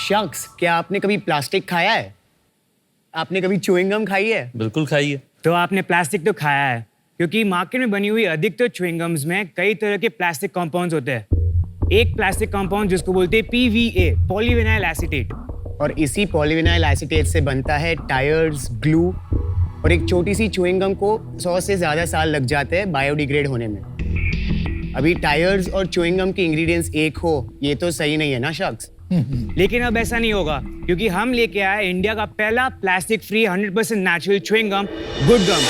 शख्स, क्या आपने कभी प्लास्टिक खाया है? आपने कभी च्युइंग गम खाई है? बिल्कुल खाई है। तो आपने प्लास्टिक तो खाया है, क्योंकि मार्केट में बनी हुई अधिकतर च्युइंग गम्स में कई तरह के प्लास्टिक कंपाउंड्स होते हैं। एक प्लास्टिक कंपाउंड जिसको बोलते हैं PVA, पॉलीविनाइल एसीटेट, और इसी पॉलीविनाइल एसीटेट से बनता है टायर्स, ग्लू, और एक छोटी सी च्युइंग गम को 100 से ज़्यादा साल लग जाते हैं बायोडिग्रेड होने में। अभी टायर्स और च्युइंग गम के इंग्रेडिएंट्स एक हो, ये तो सही नहीं है ना शख्स? लेकिन अब ऐसा नहीं होगा, क्योंकि हम लेके आए इंडिया का पहला plastic free 100% natural chewing gum, good gum.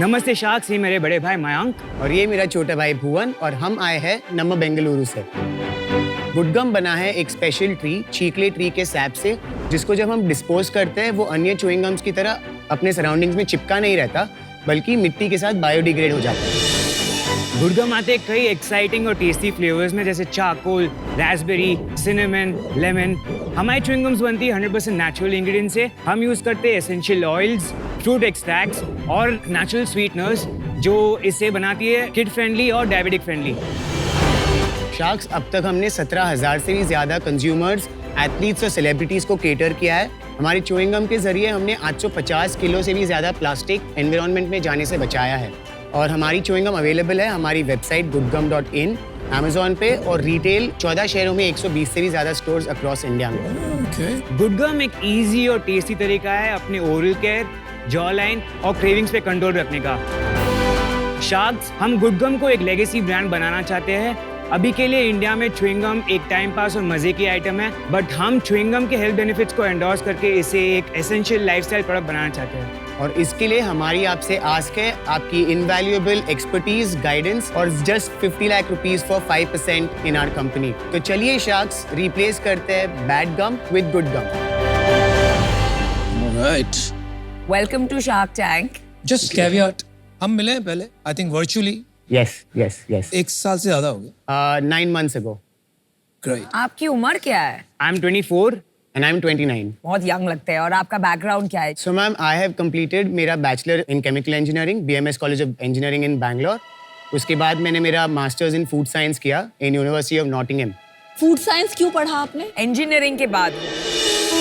नमस्ते शाक्स, ये मेरे बड़े भाई मयंक और ये मेरा छोटा भाई भुवन, और हम आए हैं नम्मा बेंगलुरु से। गुड गम बना है एक स्पेशल ट्री, चीकले ट्री के सैप से, जिसको जब हम डिस्पोज करते हैं वो अन्य च्युइंग गम्स की तरह अपने सराउंडिंग्स में चिपका नहीं रहता, बल्कि मिट्टी के साथ बायोडिग्रेड हो जाता है। गुड गम आते हैं कई एक्साइटिंग और टेस्टी फ्लेवर्स में, जैसे चारकोल, रास्पबेरी, सिनेमन, लेमन। हमारी च्युइंग गम्स बनती है 100% नेचुरल इंग्रेडिएंट्स से। हम यूज करते हैं एसेंशियल ऑयल्स, फ्रूट एक्सट्रैक्ट्स और नेचुरल स्वीटनर्स, जो इसे बनाती है किड फ्रेंडली और डायबिटिक फ्रेंडली। शार्क्स, अब तक हमने 17,000 से भी ज्यादा कंज्यूमर्स, एथलीट्स और सेलिब्रिटीज को केटर किया है। हमारी च्युइंग गम के जरिए हमने 850 किलो से भी ज्यादा प्लास्टिक एनवायरनमेंट में जाने से बचाया है। और हमारी च्युइंग गम अवेलेबल है हमारी वेबसाइट goodgum.in, अमेज़न पे, और रिटेल 14 शहरों में 120 से भी ज्यादा स्टोर्स अक्रॉस इंडिया में। गुड गम एक इजी और टेस्टी तरीका है अपने ओरल केयर, जॉ लाइन और क्रेविंग्स पे कंट्रोल रखने का। शार्क्स, हम गुड गम को एक लेगेसी ब्रांड बनाना चाहते हैं। अभी के लिए इंडिया में च्युइंग गम एक टाइम पास और मजे की आइटम है, बट हम च्युइंग गम के हेल्थ बेनिफिट्स को एंडोर्स करके इसे एक एसेंशियल लाइफस्टाइल प्रोडक्ट बनाना चाहते हैं। और इसके लिए हमारी आपसे आस्क है आपकी इनवैल्यूएबल एक्सपर्टीज, गाइडेंस, और just 50 lakh rupees for 5% in our company. तो चलिए शार्क्स, रिप्लेस करते हैं bad gum with good gum. Alright. Welcome to Shark Tank. Just caveat. हम मिले हैं पहले, I think virtually. Yes. एक साल से ज्यादा हो गया. 9 months ago. Great. आपकी उम्र क्या है? I'm 24. And I'm 29. बहुत यंग लगते हैं। और आपका बैकग्राउंड क्या है? So ma'am, I have completed मेरा bachelor in chemical engineering, BMS college of engineering in Bangalore. उसके बाद मैंने मेरा मास्टर्स इन फूड साइंस किया in university of Nottingham. Food science क्यों पढ़ा आपने? इंजीनियरिंग के बाद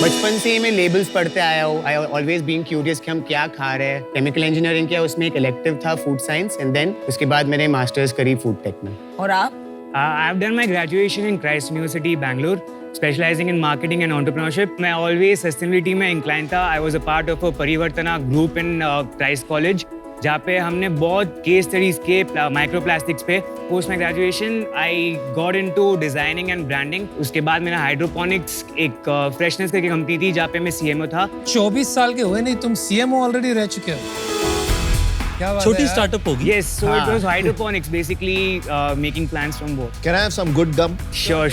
बचपन से ही मैं लेबल्स पढ़ते आया हूँ। आई ऑलवेज बीन क्यूरियस कि हम क्या खा रहे हैं। केमिकल इंजीनियरिंग किया, उसमें एक इलेक्टिव था फूड साइंस, एंड देन उसके बाद मैंने मास्टर्स करी फूड टेक में। और आप? I've done my graduation in Christ University, Bangalore, specializing in marketing and entrepreneurship. मैं always sustainability में inclined था. I was a part of a परिवर्तना group in Christ College, जहाँ पे हमने बहुत केस स्टडीज के माइक्रोप्लास्टिक्स पे। Post my graduation I got into designing and branding. उसके बाद मैंने हाइड्रोपोनिक्स एक फ्रेशनेस करके कंपनी थी जहाँ पे मैं CMO था। 24 साल के हुए नहीं, तुम CMO ऑलरेडी रह चुके हो। क्या बात छोटी है स्टार्टअप होगी। Yes, so it was hydroponics, basically making plants from both. Can I have some good gum? Sure.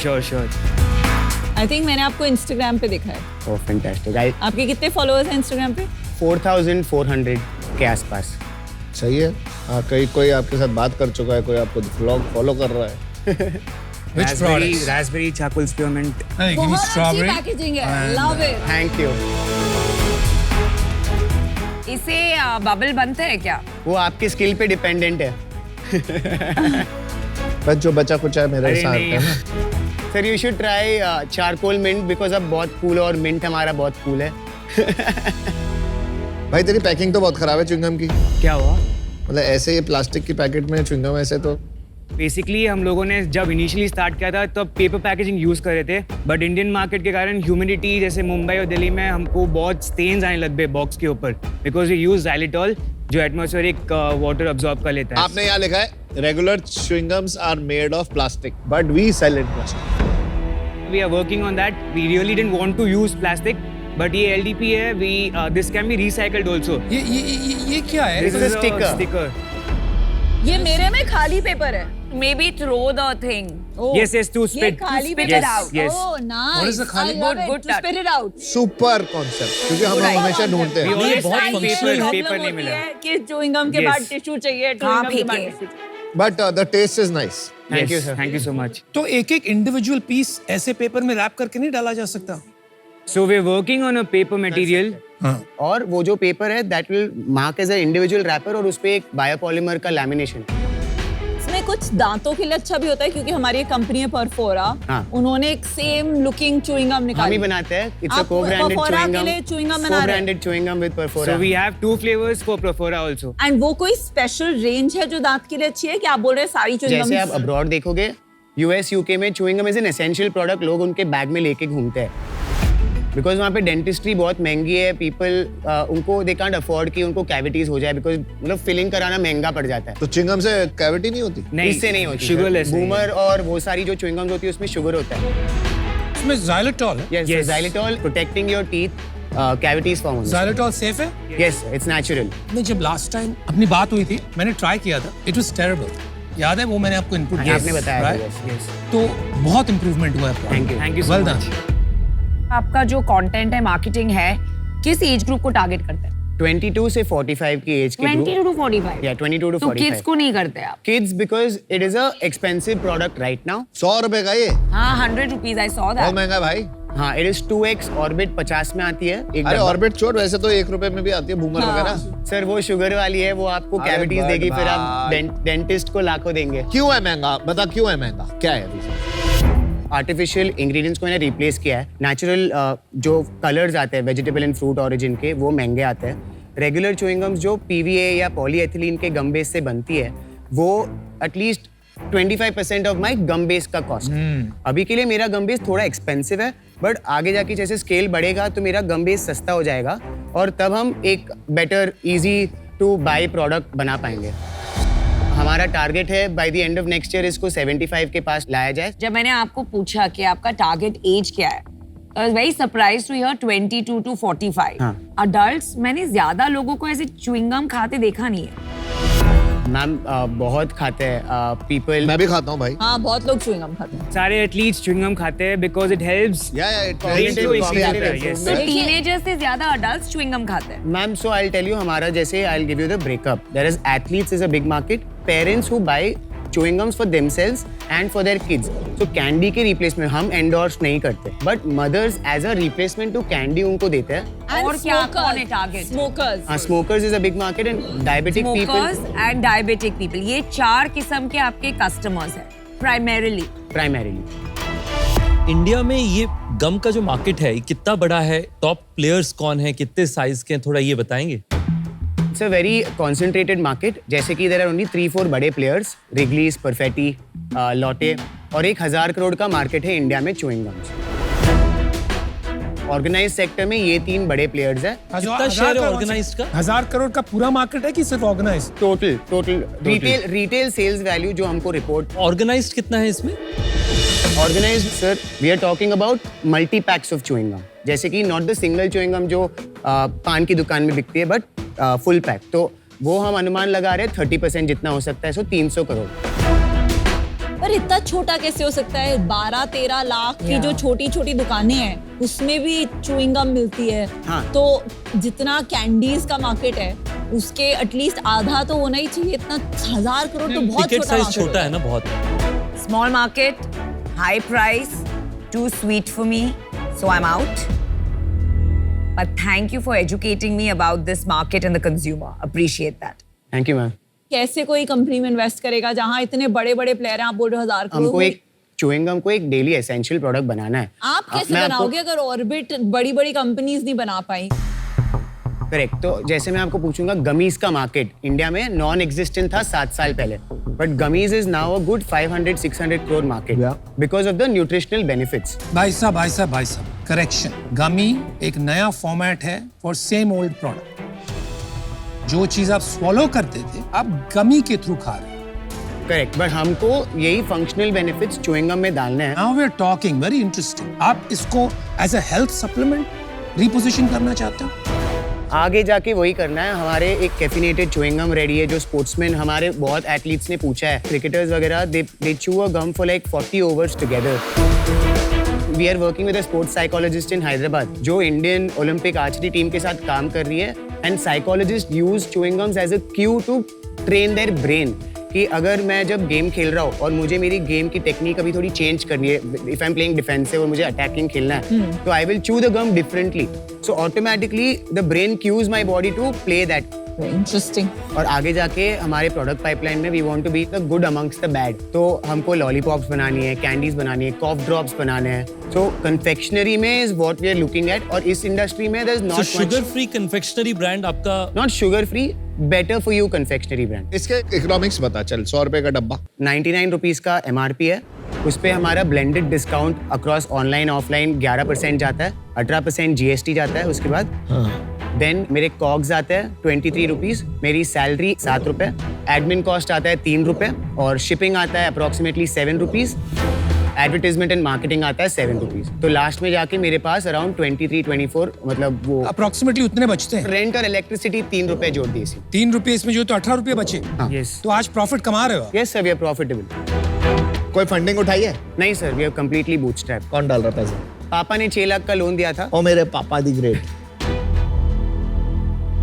I think मैंने आपको इंस्टाग्राम पे देखा है। Oh fantastic. आई आपके कितने फॉलोअर्स हैं इंस्टाग्राम पे? 4,400 के आसपास। सही है। कहीं कोई आपके साथ बात कर चुका है, कोई आपको व्लॉग फॉलो कर रहा है? Which products? Raspberry charcoal spearmint. Hey, give me बहुत अच्छी strawberry. पैकेजिंग है। And, love it. Thank you. इसे बबल बनते हैं क्या? वो आपके स्किल पे डिपेंडेंट है। बस जो बचा कुछ है मेरे अरे साथ नहीं। है ना। Sir you should try charcoal mint, because अब बहुत कूल है और मिंट हमारा बहुत कूल है। भाई तेरी पैकिंग तो बहुत खराब है च्युइंगम की। क्या हुआ? मतलब ऐसे ये प्लास्टिक की पैकेट में च्युइंगम, ऐसे तो बेसिकली हम लोगों ने जब इनिशियली स्टार्ट किया था तब पेपर पैकेजिंग यूज कर रहे थे, बट इंडियन मार्केट के कारण ह्यूमिडिटी जैसे मुंबई और दिल्ली में हमको बहुत स्टेन्स आने लग गए बॉक्स के ऊपर, बिकॉज वी यूज xylitol जो एटमॉस्फेरिक वाटर अब्सॉर्ब कर लेता है। आपने यहाँ लिखा है regular chewing gums are made of plastic but we sell in plastic. We are working on that. We really didn't want to use plastic, but ये LDP है. This can be recycled also. ये क्या है? This is a sticker. sticker. ये मेरे में खाली paper है। Maybe throw the thing. Oh, Yes, to ये spit. खाली spit paper it out. Yes. Oh, nice. What is the खाली- I love Good, it. good To spit it out. Super concept, क्योंकि हम Right. हमेशा ढूंढते We हैं। always बहुत find functional paper, है। paper नहीं होती मिला. है कि च्युइंगम के Yes. बाद टिश्यू चाहिए, कहाँ च्युइंगम के बाद फेंके? Tissue. But the taste is nice. Thank you, sir. Thank you so much. तो एक इंडिविजुअल पीस ऐसे पेपर में रैप करके नहीं डाला जा सकता? So we're working on a paper material. हाँ. और वो जो पेपर है that will mark as a individual wrapper, और उस पे एक बायोपॉलीमर का लैमिनेशन है। इसमें कुछ दांतों के लिए अच्छा भी होता है क्योंकि हमारी एक कंपनी है परफोरा, हाँ। उन्होंने एक सेम लुकिंग च्युइंग गम हम ही निकाली। बनाते हैं। इट्स अ आप co-branded Perfora chewing के gum, लिए chewing gum बना रहे हैं? co-branded chewing gum with Perfora. So we have 2 flavors for Profora also. And वो कोई स्पेशल रेंज है जो दांत के लिए अच्छी है कि आप बोल रहे हैं सारी च्युइंग जैसे आप गम? अब्रॉड देखोगे यूएस यूके में chewing gum is an essential product, लोग उनके बैग में लेके घूमते हैं बिकॉज वहाँ पे डेंटिस्ट्री बहुत महंगी है। पीपल उनको दे कांट अफोर्ड कि उनको कैविटीज हो जाए बिकॉज मतलब फिलिंग कराना महंगा पड़ जाता है। तो चिंगम से कैविटी नहीं होती? नहीं, इससे नहीं होती। sugarless नहीं है। बूमर और वो सारी जो च्यूइंग गम्स होती है उसमें शुगर होता है। इसमें xylitol है। Yes, xylitol protecting your teeth cavities form होने xylitol सेफ है? Yes, it's natural. नहीं, जब लास्ट टाइम अपनी बात हुई थी मैंने ट्राई किया था, इट वाज टेरिबल। याद है वो मैंने आपको इनपुट दिया आपने बताया था, right? yes, तो बहुत इंप्रूवमेंट हुआ है। Thank you so Well much. done. आपका जो कंटेंट है, मार्केटिंग है, किस एज ग्रुप को टारगेट करते हैं? 22 से 45 की एज के 22 to 45? या 22 to तो 45 किड्स को नहीं करते आप? Kids because it is a expensive product right now. 100 रुपए का ये? हाँ, 100 rupees, I saw बहुत that. महंगा भाई। हाँ, इट इज 2x ऑर्बिट 50 में आती है एक अरे डब्बा। ऑर्बिट छोड़, वैसे तो 1 रुपए में भी आती है बूमर वगैरह। सर वो शुगर वाली है, वो आपको अरे कैविटीज बट देगी, फिर आप भाई। डेंटिस्ट को लाखों देंगे। क्यों है महंगा? बता क्यों है महंगा? क्या है रीजन? आर्टिफिशियल इंग्रेडिएंट्स को इन्हें रिप्लेस किया है। नेचुरल जो कलर्स आते हैं वेजिटेबल एंड फ्रूट ओरिजिन के, वो महंगे आते हैं। रेगुलर च्यूइंग गम्स जो पीवीए या पॉलीएथिलीन के गम बेस से बनती है, वो at least 25% of my gum base का कॉस्ट। अभी के लिए मेरा गम बेस थोड़ा एक्सपेंसिव है, बट आगे जाके जैसे स्केल बढ़ेगा तो मेरा गम बेस सस्ता हो जाएगा और तब हम एक better easy to buy product बना पाएंगे। हमारा टारगेट है by the end of next year इसको 75 के पास लाया जाए। जब मैंने आपको पूछा कि आपका टारगेट एज क्या है, I was very surprised to hear 22 to 45. हाँ। Adults, मैंने ज्यादा लोगों को ऐसे च्युइंग गम खाते देखा नहीं है। मैम बहुत खाते हैं पीपल। मैं भी खाता हूँ भाई। हाँ, बहुत लोग च्युइंग गम खाते हैं। सारे एथलीट्स च्युइंग गम खाते हैं because it helps. या Brain को increase करता है, yes. तो टीनेजर्स से ज्यादा अडल्ट्स च्युइंग गम खाते हैं। Ma'am so I tell you, हमारा जैसे I give you the breakup. There is athletes is a big market, parents who buy chewing gums for themselves and for their kids. So candy के replacement हम endorse नहीं करते, but mothers as a replacement to candy उनको देते हैं। और क्या कौन है target? Smokers. हाँ, smokers is a big market and diabetic Smokers people and diabetic people, ये 4 किस्म के आपके कस्टमर्स हैं primarily. primarily। इंडिया में ये गम का जो मार्केट है ये कितना बड़ा है? टॉप प्लेयर्स कौन है? कितने साइज के हैं? थोड़ा ये बताएंगे। It's a very concentrated market. जैसे कि there are only 3-4 बड़े players, Wrigley's, Perfetti, Lotte, और 1000 करोड़ का मार्केट है इंडिया में च्यूइंग गम्स। ऑर्गेनाइज सेक्टर में ये 3 बड़े प्लेयर्स हैं। कितना शेयर है ऑर्गेनाइज्ड का? 1000 करोड़ का पूरा मार्केट है कि सिर्फ organise? Total retail sales value जो हमको रिपोर्ट। ऑर्गेनाइज्ड कितना है इसमें? Organised sir, we are talking about multi packs of chewing gum, जैसे कि not the single chewing gum जो पान की दुकान में बिकती है, बट फुल पैक। तो वो हम अनुमान लगा रहे हैं 30% जितना हो सकता है, सो 300 करोड़। पर इतना छोटा कैसे हो सकता है? 12-13 लाख की जो छोटी छोटी दुकानें हैं उसमें भी च्युइंग गम मिलती है। हाँ। तो जितना कैंडीज का मार्केट है उसके एटलीस्ट आधा तो होना ही चाहिए। इतना 1000 करोड़ तो बहुत टिकट छोटा साइज market छोटा है ना बहुत। Small market, high price, too sweet for me, so I'm out. But thank you for educating me about this market and the consumer. Appreciate that. Thank you ma'am. कैसे कोई company में invest करेगा जहां इतने बड़े बड़े प्लेयर हैं? आप बोल रहे हो 1000 करोड़। हमको एक च्यूइंग गम को एक डेली एसेंशियल प्रोडक्ट बनाना है। आप कैसे मैं आपको- बनाओगे अगर ऑर्बिट बड़ी बड़ी कंपनीज नहीं बना पाई? करेक्ट। तो जैसे मैं आपको पूछूंगा, गमीज का मार्केट इंडिया में नॉन एग्जिस्टेंट था 7 साल पहले, but gummies is now a good 500-600 crore market because of the nutritional benefits. भाई साहब, करेक्शन। गमी एक नया फॉर्मेट है फॉर सेम ओल्ड प्रोडक्ट। जो चीज आप स्वॉलो करते थे आप गमी के थ्रू खा रहे हैं। करेक्ट, बट हमको यही फंक्शनल बेनिफिट्स च्यूइंग गम में डालने हैं। Now we are talking very interesting. आप इसको as a health supplement reposition करना चाहते हो? आगे जाके वही करना है। हमारे एक कैफिनेटेड च्यूइंग गम रेडी है जो स्पोर्ट्समैन, हमारे बहुत एथलीट्स ने पूछा है, क्रिकेटर्स वगैरह, दे chew a gum for like 40 overs together. We are working with a sports psychologist in Hyderabad जो इंडियन ओलंपिक आर्चरी टीम के साथ काम कर रही है, and psychologist use chewing gums as a cue to train their brain कि अगर मैं जब गेम खेल रहा हूँ और मुझे मेरी गेम की टेक्निक अभी थोड़ी चेंज करनी है, if I am playing defensive और मुझे अटैकिंग खेलना है, तो I will chew the gum differently, so automatically the brain cues my body to play that interesting. और आगे जाके हमारे प्रोडक्ट पाइपलाइन में we want to be the good amongst the bad. तो हमको लॉलीपॉप्स बनानी है, कैंडीज बनानी है, कॉफ ड्रॉप्स बनाने हैं। सो कन्फेक्शनरी में is what we are looking at. और इस इंडस्ट्री में there is So not sugar free confectionery brand आपका not sugar free, better for you confectionery brand. इसके इकोनॉमिक्स बता चल। 100 रुपए का डब्बा 99 रुपीज़ का MRP है। उस पे हमारा blended discount across online offline 11% जाता है, 18% GST जाता है उसके बाद। देन मेरे कॉग्स आते हैं 23 रुपीज़, मेरी सैलरी 7 रुपये, एडमिन कॉस्ट आता है 3 रुपये और शिपिंग आता है approximately 7 rupees, advertisement and marketing आता है 7 रुपीज़। तो लास्ट में जाके मेरे पास अराउंड 23-24 मतलब वो अप्रोक्सीमेटली उतने बचते हैं। रेंट और इलेक्ट्रिसिटी 3 रुपये जोड़ दी इसी। 3 रुपये इसमें जो तो 18 रुपये बचे। Yes. तो आज प्रॉफिट कमा रहे हो आप। Yes sir, we are profitable. कोई फंडिंग उठाई है? नहीं sir, we are completely bootstrap. कौन डाल रहा पैसा? पापा ने 6 लाख का लोन दिया था। ओ मेरे पापा दी ग्रेट।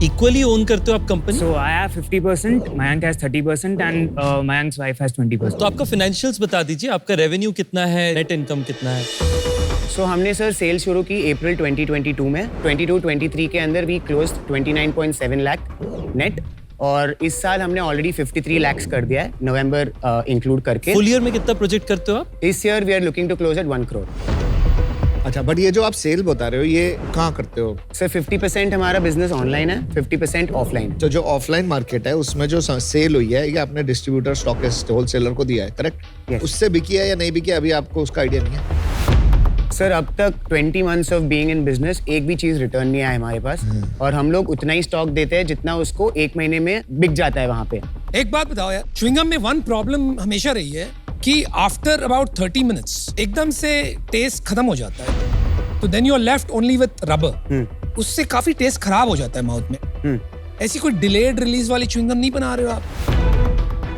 इक्वली ओन करते हो आप company? So I have 50%, Mayank has 30%, and Mayank's wife has 20%. तो आपका फाइनेंशियल्स बता दीजिए, आपका रेवेन्यू कितना है, नेट इनकम कितना है? सो हमने सर सेल शुरू की अप्रैल 2022 में। 22-23 के अंदर वी क्लोज 29.7 लाख नेट और इस साल हमने ऑलरेडी 53 लाख कर दिया है नवंबर इंक्लूड करके। फुल ईयर में कितना प्रोजेक्ट करते हो आप? इस year we are looking to close at 1 crore. अच्छा, बट ये जो आप सेल बता रहे हो ये कहाँ करते हो? सर 50% हमारा बिजनेस ऑनलाइन है, 50% ऑफलाइन। तो जो ऑफलाइन मार्केट है उसमें जो सेल हुई है ये आपने डिस्ट्रीब्यूटर, स्टॉकिस्ट, होलसेलर को दिया है, करेक्ट? Yes. उससे बिकी है या नहीं बिकी है अभी आपको उसका आइडिया नहीं है? सर अब तक 20 months of being in business एक भी चीज रिटर्न नहीं आया हमारे पास और हम लोग उतना ही स्टॉक देते हैं जितना उसको 1 महीने में बिक जाता है वहाँ पे। एक बात बताओ यार, च्युइंगम में वन प्रॉब्लम हमेशा रही है कि आफ्टर अबाउट 30 मिनट्स एकदम से टेस्ट खत्म हो जाता है, तो then you are left only with rubber. उससे काफी टेस्ट खराब हो जाता है माउथ में। ऐसी कोई डिलेड रिलीज वाली च्युइंगम नहीं बना रहे हो आप?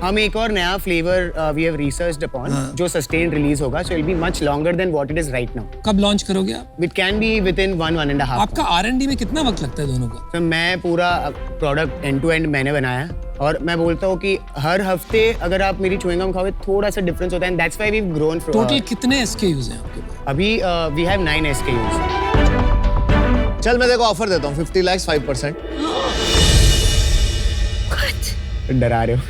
हम एक और नया flavour we have researched upon जो सस्टेन रिलीज होगा, so it will be much longer than what it is right now. कब लॉन्च करोगे आप? It can be within 1.5 आपका R&D में कितना वक्त लगता है दोनों का? तो मैं पूरा प्रोडक्ट एंड टू एंड मैंने बनाया है और मैं बोलता हूँ कि हर हफ्ते अगर आप मेरी च्युइंगम खाओगे थोड़ा सा डिफरेंस होता है and that's why we have grown. Total कितने SKUs हैं आपके पास? अभी वी हैव 9 SKUs। चल मैं देखो ऑफर देता हूँ 50 लाख 5%। डरा रहे हो?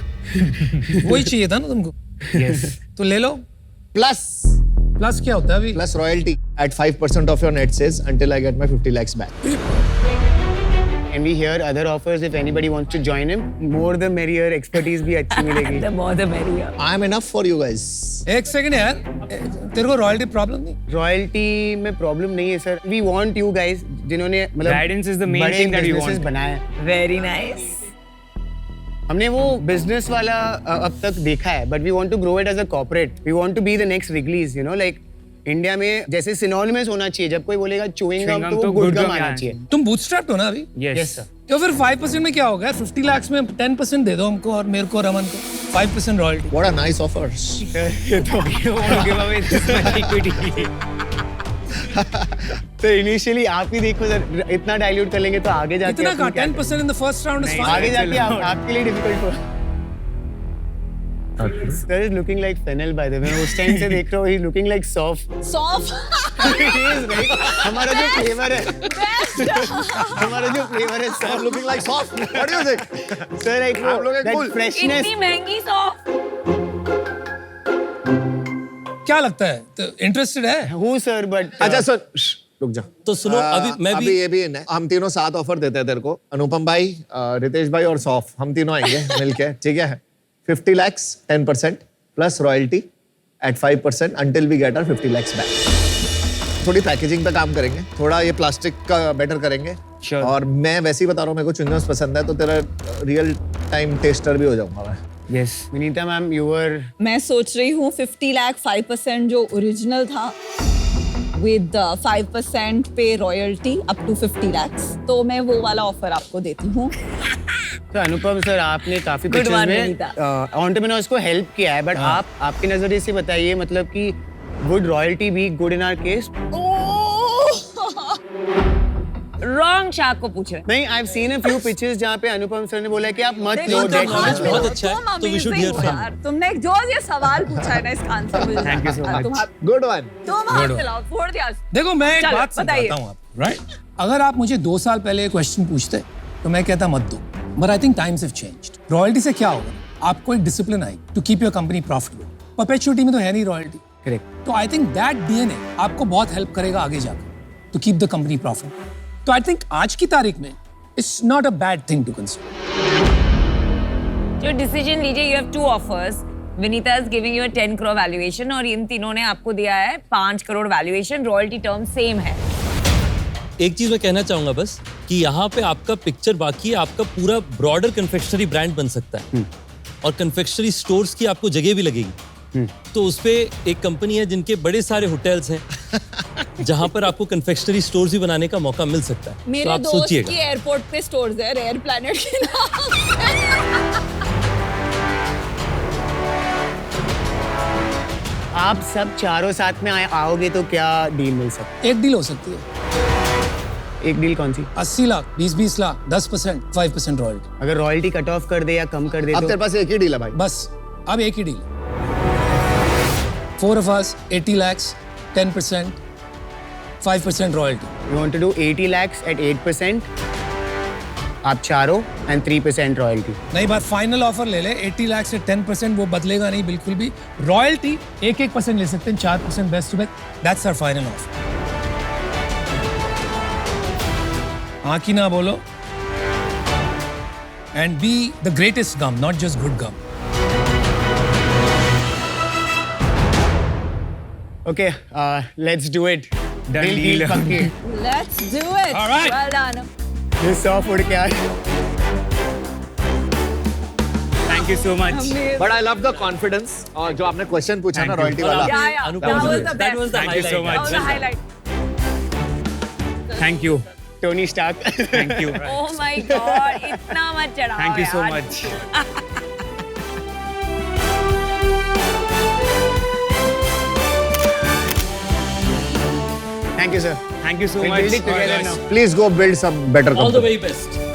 वही चाहिए था ना तुमको। Yes. तो ले लो। प्लस प्लस क्या होता है अभी? Plus royalty at 5% of your net sales until I get my 50 lakhs back. And we hear other offers if anybody wants to join him. More the merrier, expertise भी अच्छी मिलेगी। The more the merrier. I am enough for you guys. एक second यार, तेरे को royalty problem नहीं? Royalty में problem नहीं है sir. We want you guys जिन्होंने मतलब Guidance is the main बड़े thing that we businesses want. बनाए हैं। Very nice. हमने वो बिजनेस वाला अब तक देखा है, but we want to grow it as a corporate. We want to be the next Wrigley's, you know, like India में जैसे सिनोनिमस होना चाहिए। जब कोई बोलेगा च्युइंग गम तो वो गुड गम आना चाहिए। तुम बूटस्ट्रैप्ड हो ना अभी? Yes. Yes sir. तो फिर 5% में क्या होगा? 50 लाख में 10% दे दो हमको और मेरे को, रमन को 5% royalty. What a nice offer. You don't want to give away this much equity. तो इनिशियली आप ही देखो सर, इतना डाइल्यूट कर लेंगे तो आगे जाके इतना अपन का क्या 10% in the first round is नहीं, फाइन। आगे जाके आपके लिए डिफिकल्ट हो। Sir is looking like fennel by the way। मैं उस टाइम से देख रहा हूँ, he's looking like soft। Soft. He is right। हमारा जो फ्लेवर है, हमारा जो फ्लेवर है, I'm soft। looking like soft. What do you think? Sir like I'm looking that cool। freshness। इतनी महंगी सॉफ्ट। क्या लगता है? तो इंटरेस्टेड है? हूँ सर, बट अच्छा सर रुक जा। तो सुनो, अभी मैं भी अभी ये भी है, हम तीनों 7 ऑफर देते हैं तेरे को। अनुपम भाई, रितेश भाई और सौफ, हम तीनों आएंगे मिलके, ठीक है? 50 lakhs 10% plus royalty at 5% until we get our 50 lakhs back. थोड़ी पैकेजिंग पे काम करेंगे, थोड़ा ये प्लास्टिक का बेटर करेंगे। Sure. और मैं वैसे ही बता रहा हूँ, मेरे को च्युइंगम्स पसंद है तो तेरा रियल टाइम टेस्टर भी हो जाऊंगा मैं। Yes. Vinita ma'am, you were मैं सोच रही हूँ 50 लाख 5% जो ओरिजिनल था विद 5% पे रॉयल्टी अप टू 50 लाख, तो मैं वो वाला ऑफर आपको देती हूँ। तो अनुपम सर, आपने काफी Good पिक्चर्स one, में विनीता। एंटरप्रेन्योर्स को हेल्प किया है, बट आप आपके नजरिए से बताइए, मतलब कि would royalty be good in our case? Wrong shark को पूछ रहे। नहीं, I have seen a few pictures जहाँ पे अनुपम सर ने बोला है कि आप मत लो देखो, डेट। तुम आज बहुत भी अच्छा है, तुम तो we should amazing hear हो from यार। तुमने जो ये सवाल पूछा है ना, इसका आंसर मुझे Thank you so हाँ, much. Good one. तुम हाथ मिलाओ, फोड़ दिया। देखो मैं एक चलो, बात बताइए। समझाता हूँ आप, राइट? अगर आप मुझे 2 साल पहले क्वेश्चन पूछते तो मैं कहता मत दो। But I think times have changed. Royalty से क्या होगा? आपको एक discipline आएगी to keep your company profitable. Perpetuity में तो है नहीं royalty. करेक्ट। तो I think that DNA आपको बहुत help करेगा आगे जाकर to keep the company profitable. तो I think आज की तारीख में it's not a bad thing to consider. जो डिसीजन लीजिए, you have two offers. Vinita is giving you a 10 crore valuation और इन तीनों ने आपको दिया है 5 crore valuation. Royalty term same है. एक चीज मैं कहना चाहूंगा बस कि यहाँ पे आपका पिक्चर बाकी है, आपका पूरा ब्रॉडर कन्फेक्शनरी ब्रांड बन सकता है और कन्फेक्शनरी स्टोर्स की आपको जगह भी लगेगी। तो उस पे एक कंपनी है जिनके बड़े सारे होटल्स हैं जहां पर आपको कन्फेक्शनरी स्टोर्स भी बनाने का मौका मिल सकता है। तो मेरे आप दोस्त सोचिएगा। की एयरपोर्ट पे स्टोर्स है रेयर प्लैनेट के नाम। आप सब चारों साथ में आओगे तो क्या डील मिल सकता एक डील हो सकती है, है? एक डील कौन सी? 80 लाख, 20 लाख, 10%, 5% रॉयल्टी। अगर रॉयल्टी कट ऑफ कर दे या कम कर दे अब तो तेरे पास एक ही डील है भाई। बस अब एक ही deal. 4 of us, 80 lakhs, 10%, 5% royalty. you want to do 80 lakhs at 8%, आप चारों and 3% रॉयल्टी। नहीं बात फाइनल ऑफर ले ले, 80 लाख से 10% वो बदलेगा नहीं बिल्कुल भी। रॉयल्टी 1% ले सकते हैं, 4% best to best. That's our final offer. हाँ की ना बोलो and be the greatest gum, not just good gum. Okay, let's do it. Done deal. पक्की। Let's do it. All right. Well done. ये 100 फुट क्या है? Thank you so much. Amazing. But I love the confidence और जो आपने question पूछा ना Thank you. Royalty वाला। Yeah, yeah. Anupam That was ji, the that best. was the Thank you so highlight. That was the much. highlight. Thank you. Tony Stark. Thank you. Oh my God, इतना मत चढ़ाओ Thank you so यार। much. Thank you, sir. Thank you so We'll much. build it together now. Please go build some better All the company. very best.